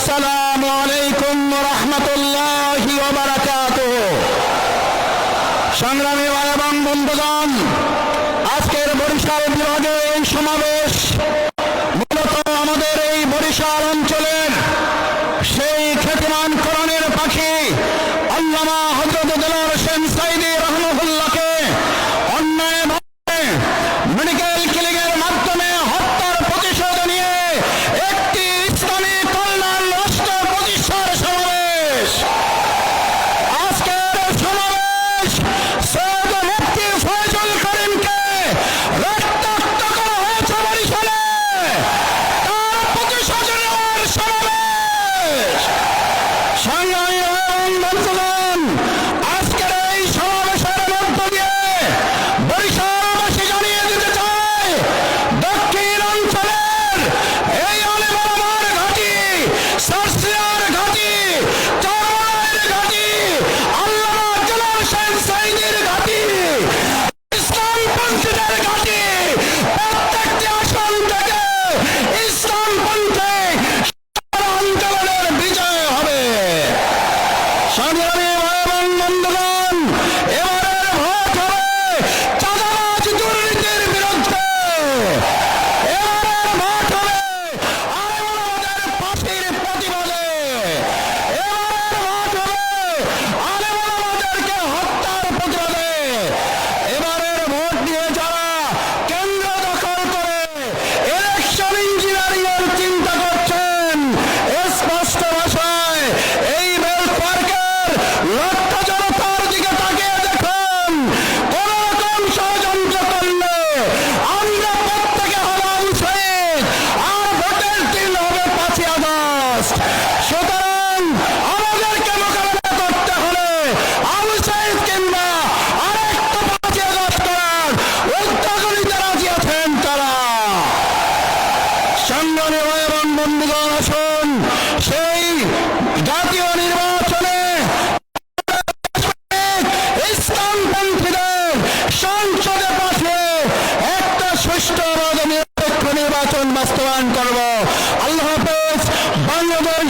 আসসালামু আলাইকুম ওয়া রাহমাতুল্লাহি ওয়া বারাকাতুহু। সংগ্রামী ভাই এবং বন্ধুগণ, আজকের বরিশাল বিভাগে এই সমাবেশ মূলত আমাদের এই বরিশাল অঞ্চলের সেই খ্যাতিমান কোরআনের পাখি আল্লামা হযরত দেলোয়ার হোসেন সাঈদী রাহমাহুল্লাহকে অন্যায়ভাবে মেডিকেল ক্লিনিকের মাধ্যমে হত্যার প্রতিশোধ নিয়ে একটি ইসলামী কল্যাণ রাষ্ট্র প্রতিষ্ঠার সমাবেশ। আজকের সমাবেশ সৈয়দ মুফতি ফয়জুল করিমকে রক্তাক্ত করা হয়েছে বরিশালে, তার প্রতিশোধ নেওয়ার সমাবেশ। সংগ্রামী এবং বন্ধুগণ, আজকের এই সমাবেশের মধ্য দিয়ে বরিশালবাসী জানিয়ে দিতে চায়, দক্ষিণ অঞ্চলের এই আলেমার ঘাঁটি, সার্সিয়ার ঘাঁটি, চরমনাইয়ের ঘাঁটি, আল্লামা দেলোয়ার হোসেন সাঈদীর ঘাঁটি, ইসলামপন্থীদের ঘাঁটি, প্রত্যেকটি আসন থেকে ইসলামপন্থী আন্দোলনের বিজয় হবে। সংগ্রামী ভাই এবং বন্ধুগণ, এবারের ভোট হবে চাঁদাবাজ দুর্নীতির বিরুদ্ধে। এবারের ভোট হবে আলেমাদের ফাঁসির প্রতিবাদে। এবারের ভোট হবে আলেমাদেরকে হত্যার প্রতিবাদে। এবারের ভোট দিয়ে যারা কেন্দ্র দখল করে ইলেকশন ইঞ্জিনিয়ারিং এর চিন্তা করছেন, স্পষ্ট ভাষায় এই বেল্ট পার্কের লক্ষ জনতার দিকে তাকিয়ে দেখুন। কোন রকম ষড়যন্ত্র করলে আমরা প্রত্যেকে হলাম শহীদ, আর ভোটের দিন হবে 5ই আগস্ট। সুতরাং আমাদেরকে মোকাবেলা করতে হলে আবু সাঈদ কিংবা আরেকটা 5ই আগস্ট করার উদ্যোগ নিতে রাজি আছেন তারা। সংগ্রামী ভাই এবং বন্ধুগণ, আসুন সেই জাতীয় নির্বাচনে ইসলামপন্থীদের সংসদে পাঠিয়ে একটা সুষ্ঠু নিরপেক্ষ নির্বাচন বাস্তবায়ন করব। আল্লাহ হাফেজ। বাংলাদেশ